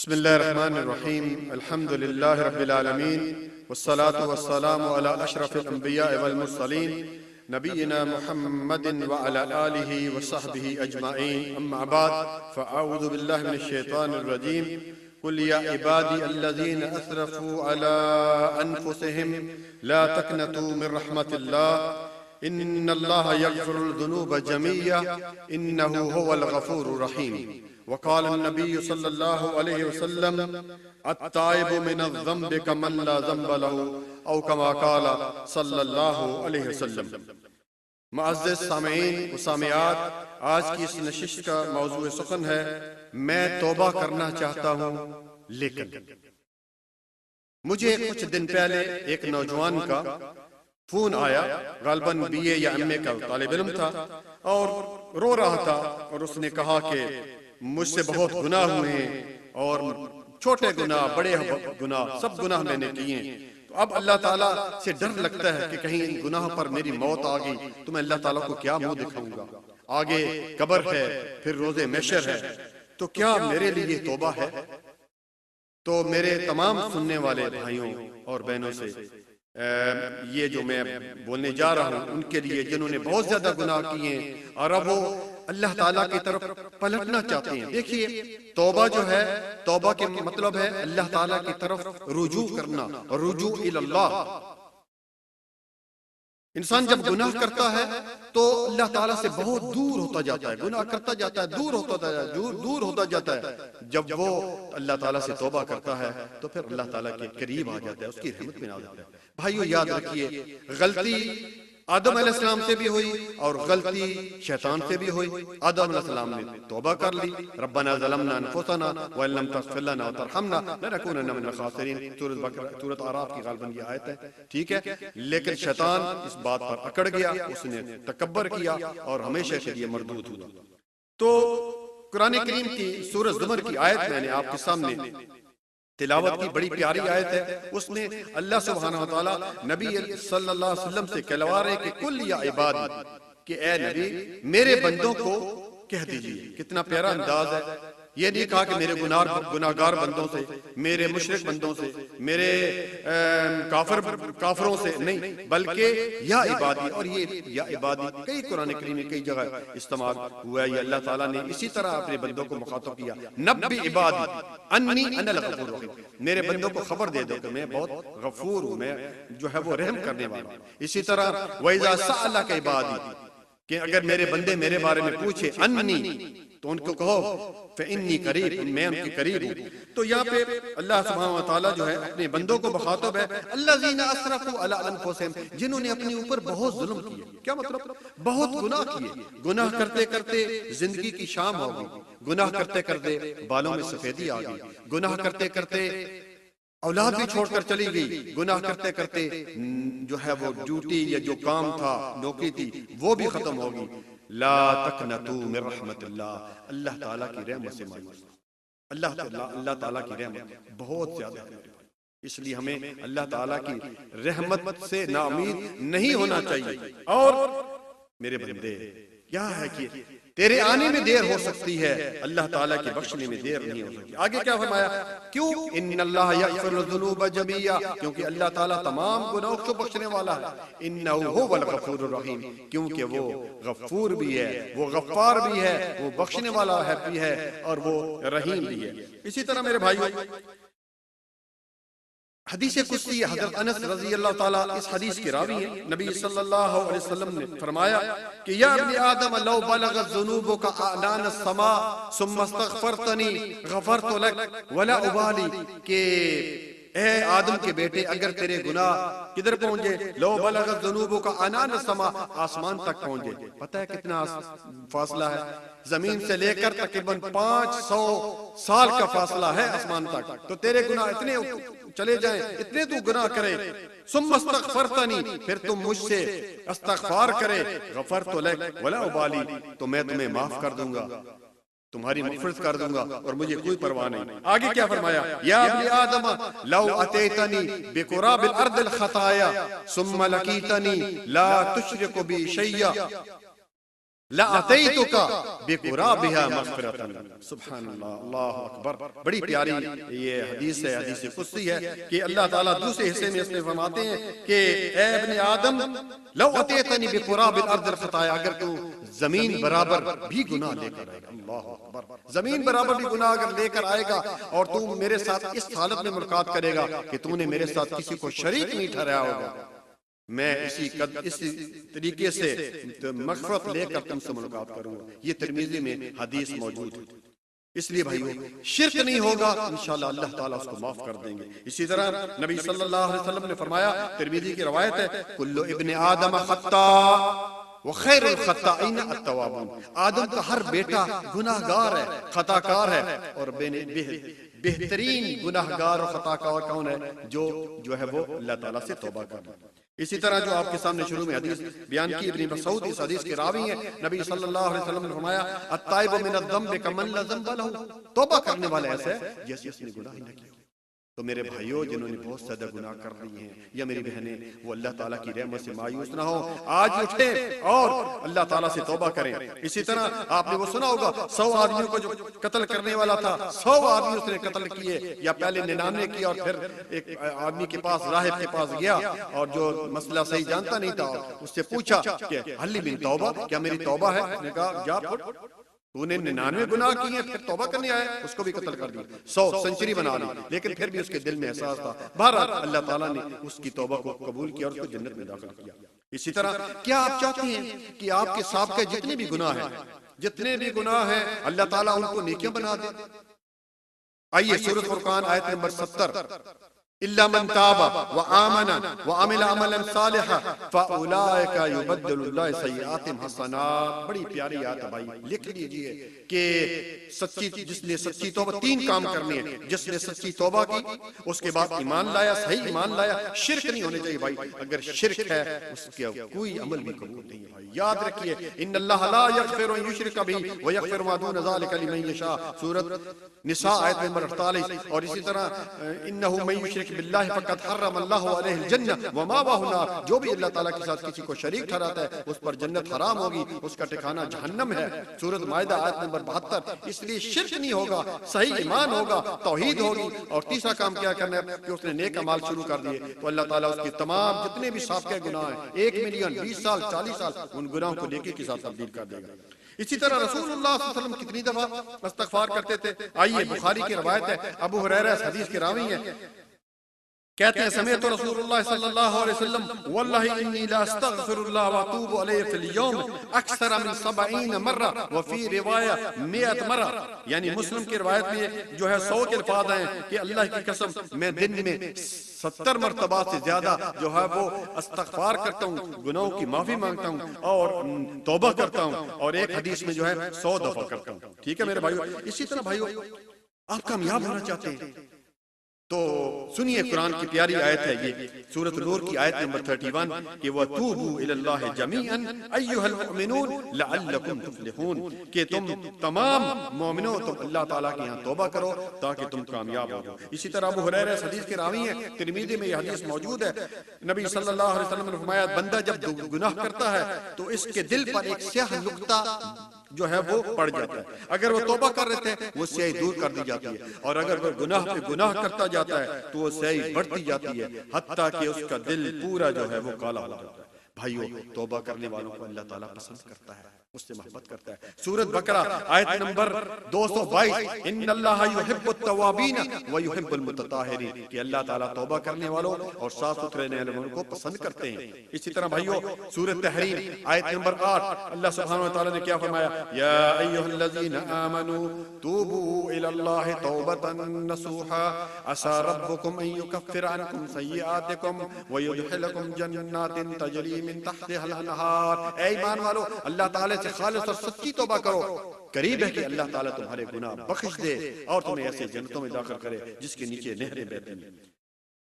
بسم الله الرحمن الرحيم. الحمد لله رب العالمين، والصلاة والسلام على أشرف الأنبياء والمرسلين نبينا محمد وعلى آله وصحبه أجمعين. أما بعد، فأعوذ بالله من الشيطان الرجيم. قل يا عبادي الذين أسرفوا على أنفسهم لا تقنطوا من رحمة الله إن الله يغفر الذنوب جميعا إنه هو الغفور الرحيم. وقال النبي صلی اللہ علیہ وسلم التائب من الذنب کمن لا ذنب له او کما قال صلی اللہ علیہ وسلم. معزز سامعین و سامعات، آج کی اس نشست کا موضوع سخن ہے میں توبہ کرنا چاہتا ہوں لیکن. مجھے کچھ دن پہلے ایک نوجوان کا فون آیا، غالباً بی اے یا ایم اے کا طالب علم تھا، اور رو رہا تھا اور اس نے کہا کہ مجھ سے بہت گناہ ہوئے ہیں، اور چھوٹے گناہ بڑے گناہ سب گناہ میں نے کیے ہیں. تو اب اللہ تعالیٰ سے ڈر لگتا ہے کہ کہیں ان گناہوں پر میری موت آ گئی تو میں اللہ تعالیٰ کو کیا منہ دکھاؤں گا. آگے قبر ہے، پھر روز محشر ہے، تو کیا میرے لیے توبہ ہے؟ تو میرے تمام سننے والے بھائیوں اور بہنوں سے یہ جو میں بولنے جا رہا ہوں ان کے لیے جنہوں نے بہت زیادہ گناہ کیے ہیں اور اب وہ اللہ تعالیٰ کی طرف پلٹنا چاہتے ہیں. دیکھیے، توبہ جو ہے، توبہ کے مطلب ہے اللہ تعالیٰ کی طرف رجوع کرنا، رجوع اللہ. انسان جب گناہ کرتا ہے تو اللہ تعالیٰ سے بہت دور ہوتا جاتا ہے، گناہ کرتا جاتا ہے، دور ہوتا جاتا ہے. جب وہ اللہ تعالیٰ سے توبہ کرتا ہے تو پھر اللہ تعالیٰ کے قریب آ جاتا ہے، اس کی رحمت میں آ جاتا ہے. بھائیو یاد رکھیے، غلطی آدم علیہ السلام سے بھی ہوئی اور غلطی شیطان سے بھی ہوئی. آدم علیہ السلام نے توبہ کر لی، ربنا ظلمنا انفسنا وان لم تغفر لنا وترحمنا لنكونن من الخاسرین. سورۃ اعراف کی غالباً یہ آیت ہے، ٹھیک ہے. لیکن شیطان اس بات پر اکڑ گیا، اس نے تکبر کیا اور ہمیشہ کے لیے مردود ہوا. تو قرآن کریم کی سورۃ زمر کی آیت میں نے آپ کے سامنے تلاوت کی، بڑی پیاری آیت ہے. اس میں اللہ سبحانہ وتعالی نبی صلی اللہ علیہ وسلم سے کہلوا رہے کہ کل یا عبادی، کہ اے نبی میرے بندوں کو کہہ دیجئے. کتنا پیارا انداز ہے. یہ نہیں کہا کہ میرے گناہگار بندوں سے، میرے مشرک بندوں سے، میرے کافروں سے نہیں، بلکہ یا عبادی. اور یہ یا عبادی کئی قرآن کریم میں کئی جگہ استعمال ہوا ہے. یہ اللہ تعالیٰ نے اسی طرح اپنے بندوں کو مخاطب کیا، نبی عبادی انی انا الغفور الرحیم. میرے بندوں کو خبر دے دو کہ میں بہت غفور ہوں، میں جو ہے وہ رحم کرنے والا ہوں. اسی طرح وَإِذَا سَأَلَكَ عِبَادِي، کہ اگر میرے بندے میرے بارے میں پوچھے انی، تو ان کو کہو فإنی قریب، میں ان کے قریب ہوں. تو یہاں پہ اللہ سبحانہ وتعالیٰ جو ہے اپنے بندوں کو مخاطب ہے، الذین اسرفوا علی انفسہم، جنہوں نے اپنے اوپر بہت ظلم کیے. کیا مطلب؟ بہت گناہ کیے. گناہ کرتے کرتے زندگی کی شام ہو گئی، گناہ کرتے کرتے بالوں میں سفیدی آ گئی، گناہ کرتے کرتے اولاد بھی چھوڑ کر چلی گئی، گناہ کرتے کرتے جو ہے وہ ڈیوٹی یا جو کام تھا، نوکری تھی، وہ بھی ختم ہو گئی. لا تقنطوا من رحمت اللہ، اللہ تعالیٰ کی رحمت سے مایوس. اللہ تعالیٰ کی رحمت بہت زیادہ ہے، اس لیے ہمیں اللہ تعالیٰ کی رحمت سے نا امید نہیں ہونا چاہیے. اور میرے بندے، کیا ہے کہ تیرے آنے میں دیر ہو سکتی ہے، اللہ تعالیٰ کے بخشنے میں دیر نہیں ہو سکتی. آگے کیا فرمایا؟ کیوں؟ ان اللہ یغفر الذنوب جميعا، کیونکہ اللہ تعالیٰ تمام گناہوں کو بخشنے والا ہے. انہ هو الغفور الرحیم، کیونکہ وہ غفور بھی ہے، وہ غفار بھی ہے، وہ بخشنے والا ہے بھی ہے، اور وہ رحیم بھی ہے. اسی طرح میرے بھائیو، حدیث قدسی حضرت انس رضی اللہ تعالیٰ اس حدیث کے راوی ہیں. نبی صلی اللہ علیہ وسلم نے فرمایا کہ یا ابن آدم لو بلغت ذنوبک اعنان السماء ثم استغفرتنی غفرت لک ولا ابالی، کہ اے آدم کے بیٹے، اگر تیرے گناہ کدھر پہنچے؟ لو بلغت ذنوبک اعنان السماء، آسمان تک پہنچے. پتہ ہے کتنا فاصلہ ہے؟ زمین سے لے کر تقریباً 500 سال کا فاصلہ ہے آسمان تک. تو تیرے گناہ اتنے چلے جائیں، اتنے تو گناہ کرے، ثم استغفرتنی، پھر تم مجھ سے استغفار کرے، غفرت لک ولا ابالی، تو میں تمہیں معاف کر دوں گا، تمہاری مغفرت کر دوں گا، اور مجھے کوئی پرواہ نہیں. آگے کیا فرمایا؟ یا ابن آدم لو اتیتنی بقراب الارض الخطایا ثم لقیتنی لا تشرک بی شیئا، لَأَتَيْتُكَ بِقُرَابِهَا مَغْفِرَةً. سبحان اللہ، اللہ اکبر. بڑی پیاری یہ حدیث ہے، حدیث قدسی ہے کہ اللہ تعالیٰ دوسرے حصے میں اس میں فرماتے ہیں کہ اے ابن آدم لو اتیتنی بقراب الارض الخطایا، اگر تو زمین برابر بھی گناہ لے کر آئے گا، اللہ اکبر، زمین برابر بھی گناہ اگر لے کر آئے گا اور تو میرے ساتھ اس حالت میں ملاقات کرے گا کہ تو نے میرے ساتھ کسی کو شریک نہیں ٹھہرایا ہوگا، میں اسی طریقے سے مغفرت لے کر تم سے ملاقات کروں گا. یہ ترمذی میں حدیث موجود ہے. اس لیے بھائیو شرک نہیں ہوگا، انشاءاللہ اللہ تعالیٰ اس کو معاف کر دیں گے. اسی طرح نبی صلی اللہ علیہ وسلم نے فرمایا، ترمذی کی روایت ہے، کل ابن آدم خطاء وخیر الخطائین التوابون. آدم کا ہر بیٹا گناہ گار ہے، خطا کار ہے، اور بہترین گناہ گار اور خطا کار کون ہے؟ جو ہے وہ اللہ تعالیٰ سے توبہ کرنا. اسی طرح جو آپ کے سامنے شروع میں حدیث بیان کی، ابن مسعود اس حدیث کے راوی ہیں، نبی صلی اللہ علیہ وسلم نے فرمایا، التائب من الذنب کمن لا ذنب له. توبہ کرنے والا ایسا ہے جیسے اس نے گناہ ہی نہ کیا. تو میرے بھائیوں جنہوں نے بہت زیادہ گناہ کر رہی ہیں، یا میری بہنیں، وہ اللہ تعالیٰ کی رحمت سے مایوس نہ ہو، آج اٹھیں اور اللہ تعالیٰ سے توبہ کریں. اسی طرح آپ نے وہ سنا ہوگا 100 آدمیوں کو جو قتل کرنے والا تھا، 100 آدمی اس نے قتل کیے، یا پہلے 99 کیا اور پھر ایک آدمی کے پاس، راہب کے پاس گیا اور جو مسئلہ صحیح جانتا نہیں تھا، اس سے پوچھا کہ حل من توبہ، کیا میری توبہ ہے؟ اس نے کہا جا پھٹ، تو نے 99 گناہ کیے پھر توبہ کرنے آیا، اس کو بھی قتل کر دیا، 100 سنچری بنا لی، لیکن پھر بھی اس کے دل میں احساس تھا. بہرحال اللہ تعالیٰ نے اس کی توبہ کو قبول کیا اور اس کو جنت میں داخل کیا. اسی طرح کیا آپ چاہتے ہیں کہ آپ کے سابقہ جتنے بھی گناہ ہیں اللہ تعالیٰ ان کو نیکیاں بنا دے؟ آئیے سورۃ فرقان آیت نمبر 70، إلا من تاب وآمن وعمل عملا صالحا فأولئك يبدل الله سيئاتهم حسنات. بڑی پیاری آیت ہے بھائی، لکھ لیجئے کہ جس نے سچی توبہ، 3 کام کرنے ہیں. جس نے سچی توبہ کی، اس کے بعد ایمان لایا، صحیح ایمان لایا، شرک نہیں ہونے چاہیے بھائی. اگر شرک ہے اس کا کوئی عمل بھی قبول نہیں ہے بھائی. یاد رکھیے، ان اللہ لا یغفر ان یشرک به ویغفر ما دون ذلك لمن یشاء، سورۃ نساء آیت نمبر 48. اور اسی طرح انه من یشرک باللہ فقد حرم اللہ علیہ الجنہ ومأواہ النار، جو بھی اللہ تعالیٰ کے ساتھ کسی کو شریک ٹھہراتا ہے اس پر جنت حرام ہوگی، اس کا ٹھکانہ جہنم ہے. سورۃ مائدہ آیت نمبر 72. اس لیے شرک نہیں ہوگا، صحیح ایمان ہوگا، توحید ہوگی. اور تیسرا کام کیا کرنا ہے کہ اس نے نیک اعمال شروع کر دیے تو اللہ تعالیٰ اس کی تمام جتنے بھی سابقہ گناہ ہیں، 1 ملین، 20 سال، 40 سال، ان گناہوں کو نیکی کے ساتھ تبدیل کر دے گا. اسی طرح رسول اللہ صلی اللہ علیہ وسلم کتنی دفعہ استغفار کرتے تھے؟ آئیے بخاری کی روایت ہے، ابو ہریرہ اس حدیث کے راوی ہیں، کہتے ہیں سمعت رسول اللہ صلی اللہ علیہ وسلم واللہ انی لا استغفر اللہ واتوب علیہ فی اليوم اکثر من 70 مرہ وفی روایہ 100 مرہ. یعنی مسلم کی روایت میں جو ہے 100 کے الفاظ ہیں کہ اللہ کی قسم میں دن میں 70 مرتبہ سے زیادہ جو ہے وہ استغفار کرتا ہوں، گناہوں کی معافی مانگتا ہوں اور توبہ کرتا ہوں، اور ایک حدیث میں جو ہے 100 دفعہ کرتا ہوں. ٹھیک ہے میرے بھائیو. اسی طرح بھائیو آپ کامیاب ہونا چاہتے ہیں تو سنیے قرآن کی پیاری آیت ہے یہ سورۃ نور کی آیت نمبر 31 کہ وَتُوبُوا إِلَى اللَّهِ جَمِيعًا أَيُّهَا الْمُؤْمِنُونَ لَعَلَّكُمْ تُفْلِحُونَ، کہ تم تمام مومنوں تم اللہ تعالیٰ کے یہاں توبہ کرو تاکہ تم کامیاب ہو. اسی طرح ابو ہریرہ اس حدیث کے راوی ہیں، ترمذی میں یہ حدیث موجود ہے. نبی صلی اللہ علیہ وسلم نے فرمایا بندہ جب گناہ کرتا ہے تو اس کے دل پر ایک سیاہ نقطہ جو ہے وہ پڑ جاتا ہے. اگر وہ توبہ کر رہے تھے وہ سیاہی دور کر دی جاتی ہے، اور اگر وہ گناہ پہ گناہ کرتا جاتا ہے تو وہ سیاہی بڑھتی جاتی ہے، حتیٰ کہ اس کا دل پورا جو ہے وہ کالا ہو جاتا ہے. بھائیو توبہ کرنے والوں کو اللہ تعالیٰ پسند کرتا ہے، اس سے محبت کرتا ہے. سورۃ بقرہ آیت نمبر 222 ان اللہ یحب التوابین ویحب المتطہرین، کہ اللہ تعالیٰ توبہ کرنے والوں اور صاف ستھرے رہنے والوں کو پسند کرتے ہیں. اسی طرح بھائیو سورۃ تحریم آیت نمبر 8 اللہ سبحانہ وتعالی نے کیا فرمایا؟ یا ایھا الذین آمنوا توبوا الی اللہ توبۃ نصوحا عسى ربکم ان یکفر عنکم سیئاتکم ویدخلکم جنات تجری من تحتها الانہار. اے ایمان والو اللہ تعالی سے خالص اور سچی توبہ کرو، قریب ہے کہ اللہ تعالیٰ تمہارے گناہ بخش دے اور تمہیں ایسے جنتوں میں داخل کرے جس کے نیچے نہریں بہتی ہیں.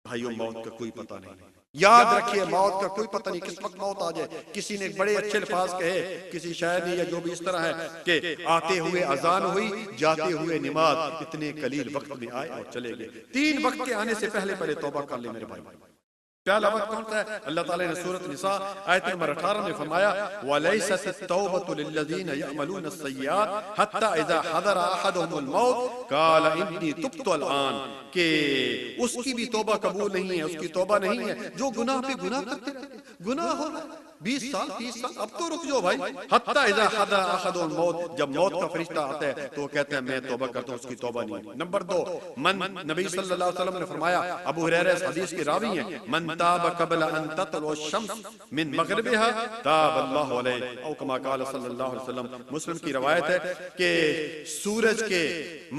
بھائیوں موت کا کوئی پتہ نہیں، یاد رکھیے موت کا کوئی پتہ نہیں کس وقت موت آ جائے. کسی نے بڑے اچھے الفاظ کہے، کسی شاعر نے یا جو بھی اس طرح ہے کہ آتے ہوئے اذان ہوئی جاتے ہوئے نماز، اتنے قلیل وقت میں آئے اور چلے گئے. 3 وقت کے آنے سے پہلے توبہ کر لے میرے بھائی. پہلا وقت کون سا ہے؟ اللہ تعالیٰ نے سورۃ نساء آیت نمبر 18 میں فرمایا وَلَيْسَتِ التَّوْبَةُ لِلَّذِينَ يَعْمَلُونَ السَّيِّئَاتِ حَتَّى إِذَا حَضَرَ أَحَدَهُمُ الْمَوْتُ قَالَ إِنِّي تُبْتُ الْآنَ، کہ اس کی بھی توبہ قبول نہیں ہے، اس کی توبہ نہیں ہے جو گناہ پہ گناہ کرتے رہتے، گناہ ہو رہا ہے 20 سال 30 سال، اب تو رک جاؤ بھائی۔ حَتَّى إِذَا حَضَرَ أَحَدَهُمُ الْمَوْتُ، جب موت کا فرشتہ آتا ہے تو وہ کہتے ہیں میں توبہ کرتا ہوں، اس کی توبہ نہیں ہے۔ نمبر 2، نبی صلی اللہ علیہ وسلم نے فرمایا، ابو ہریرہ اس حدیث کے راوی ہیں، من تاب قبل ان تطلع الشمس من مغربها تاب اللہ علیہ، او کما قال صلی اللہ علیہ وسلم۔ مسلم کی روایت ہے کہ سورج کے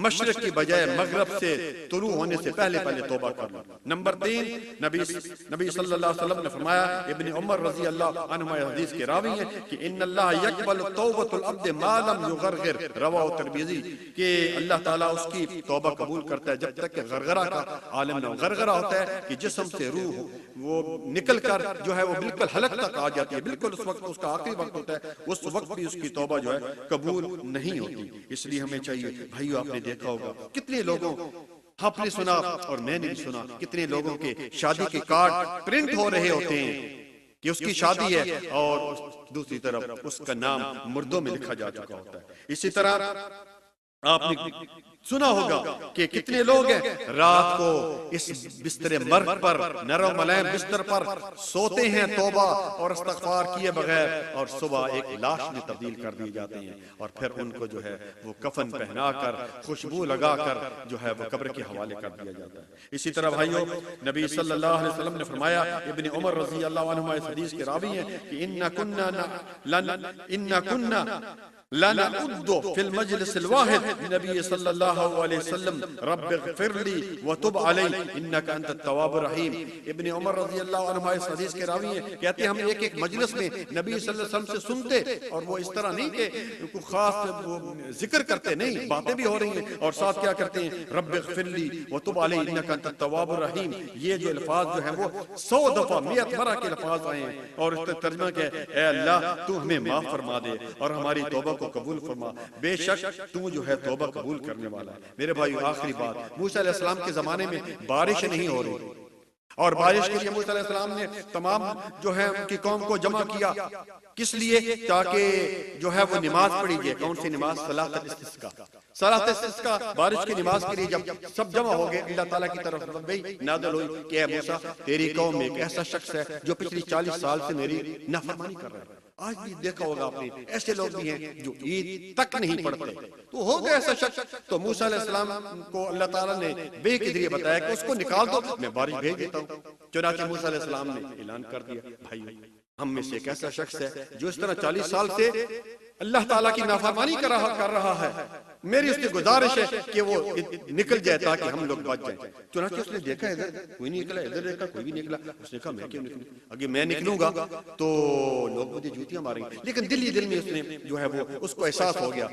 مشرق کی بجائے مغرب سے طلوع ہونے سے پہلے پہلے توبہ کر لو۔ نمبر 3، نبی صلی اللہ علیہ وسلم نے فرمایا، ابن عمر رضی اللہ عنہما حدیث کے راوی ہیں کہ ان اللہ یقبل توبۃ العبد ما لم یغرغر، رواہ ترمذی، کہ اللہ تعالیٰ اس کی توبہ قبول کرتا ہے جب تک کہ غرغرہ کا عالم نہ ہو۔ غرغرہ ہوتا ہے کہ جسم سے روح وہ نکل کر جو ہے وہ بالکل حلق تک آ جاتی ہے، بالکل اس وقت اس کا آخری وقت ہوتا ہے، اس وقت بھی اس کی توبہ جو ہے قبول نہیں ہوتی۔ اس لیے ہمیں چاہیے بھائیو، آپ نے دیکھا ہوگا کتنے لوگوں، آپ نے سنا اور میں نے بھی سنا، کتنے لوگوں کے شادی کے کارڈ پرنٹ ہو رہے ہوتے ہیں کہ اس کی شادی ہے اور دوسری طرف اس کا نام مردوں میں لکھا جا چکا ہوتا ہے۔ اسی طرح آپ نے سنا ہوگا کہ کتنے لوگ ہیں رات کو اس بستر مرگ پر، نرم ملائم بستر پر سوتے ہیں توبہ اور استغفار کیے بغیر، اور صبح ایک لاش میں تبدیل کر دیے جاتے ہیں، اور پھر ان کو جو ہے وہ کفن پہنا کر خوشبو لگا کر جو ہے وہ قبر کے حوالے کر دیا جاتا ہے۔ اسی طرح بھائیو، نبی صلی اللہ علیہ وسلم نے فرمایا، ابن عمر رضی اللہ عنہما اس حدیث کے راوی ہیں کہ اِنَّ كُنَّا لَنَعُدُّ فِي الْمَجْلِسِ الْوَاحِدِ نبی صلی اللہ علیہ وسلم رب اغفر لی وتب علی انک انت التواب الرحیم۔ ابن عمر رضی اللہ عنہ اس حدیث کے راوی ہیں، کہتے ہیں ہم ایک ایک مجلس میں نبی صلی اللہ علیہ وسلم سے سنتے، اور وہ اس طرح نہیں کہ کوئی خاص ذکر کرتے، نہیں، باتیں بھی ہو رہی ہیں اور ساتھ کیا کرتے ہیں، رب اغفر لی وتب علی انک انت التواب الرحیم۔ یہ جو الفاظ جو ہیں وہ 100 دفعہ 100 مرہ کے الفاظ آئے ہیں، اور اس کا ترجمہ کہ اے اللہ تو ہمیں معاف فرما دے اور ہماری توبہ کو قبول فرما، بے شک تو جو ہے توبہ قبول کرنے والا ہے۔ میرے بھائی، آخری بات، موسیٰ علیہ السلام کے زمانے میں بارش نہیں ہو رہی، اور بارش کے لیے موسیٰ علیہ السلام نے تمام جو ہے ان کی قوم کو جمع کیا، کس لیے؟ تاکہ جو ہے وہ نماز پڑھی جائے۔ کون سی نماز؟ صلاۃ الاستسقاء۔ صلاۃ الاستسقاء، بارش کی نماز کے لیے جب سب جمع ہو گئے، اللہ تعالیٰ کی طرف وحی نازل ہوئی کہ اے موسیٰ، تیری قوم میں ایک ایسا شخص ہے جو پچھلی 40 سال سے میری نافرمانی کر رہا ہے۔ آج بھی دیکھا ہوگا آپ نے، ایسے لوگ بھی ہیں جو عید تک نہیں پڑھتے، تو ہو گیا ایسا شخص، تو موسیٰ علیہ السلام کو اللہ تعالیٰ نے وحی کے ذریعے بتایا کہ اس کو نکال دو، میں بارش بھیج دیتا ہوں۔ چنانچہ موسیٰ علیہ السلام نے اعلان کر دیا، بھائی ہم میں سے ایک ایسا شخص ہے جو اس طرح 40 سال سے اللہ تعالیٰ کی نافرمانی کر رہا ہے، میری اس کی گزارش ہے کہ وہ نکل جائے تاکہ ہم لوگ بچ جائیں۔ چنانچہ اس نے دیکھا ادھر کوئی نہیں نکلا، ادھر دیکھا کوئی بھی نکلا، اس نے کہا میں کیوں نکلوں، اگر میں نکلوں گا تو لوگ مجھے جوتیاں ماریں گے۔ لیکن دل ہی دل میں اس نے جو ہے وہ اس کو احساس ہو گیا،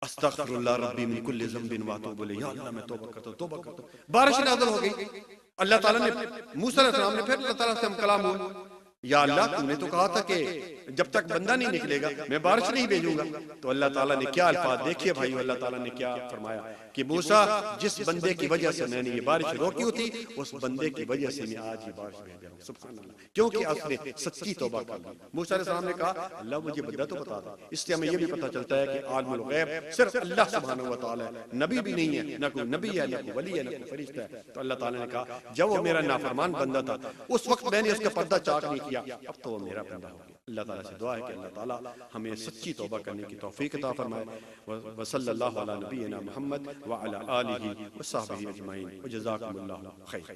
استغفر اللہ ربی من کل ذنب واتوب الیہ، یا اللہ میں توبہ کرتا ہوں، توبہ کرتا ہوں۔ بارش نازل ہو گئی، اللہ تعالیٰ نے موسیٰ علیہ السلام نے پھر اللہ تعالیٰ سے ہم کلام ہوئے، یا اللہ تو نے تو کہا تھا کہ جب تک بندہ نہیں نکلے گا میں بارش نہیں بھیجوں گا۔ تو اللہ تعالیٰ نے کیا الفاظ دیکھیے بھائی، اللہ تعالیٰ نے کیا فرمایا کہ موسیٰ جس بندے کی وجہ سے میں نے یہ بارش روکی ہوتی، اس بندے کی وجہ سے میں آج یہ بارش بھیج رہا ہوں، سبحان اللہ، کیونکہ اس نے سچی توبہ کر لی۔ موسیٰ علیہ السلام نے کہا اللہ مجھے بدہ تو بتا دے۔ اس سے ہمیں یہ بھی پتہ چلتا ہے کہ عالم الغیب صرف اللہ سبحانہ و تعالیٰ ہے، نبی بھی نہیں ہے، نہ کوئی نبی ہے، نہ کوئی ولی ہے، نہ کوئی فرشتہ ہے۔ تو اللہ تعالیٰ نے کہا جب وہ میرا نافرمان بندہ تھا اس وقت میں نے اس کا پردہ چاک نہیں کیا، اب تو وہ میرا بندہ ہو گیا۔ اللہ تعالیٰ سے دعا ہے کہ اللہ تعالیٰ ہمیں سچی توبہ کرنے کی توفیق عطا فرمائے۔ وصلی اللہ علی نبینا محمد وعلی آلہ وصحبہ اجمعین، وجزاکم اللہ خیر۔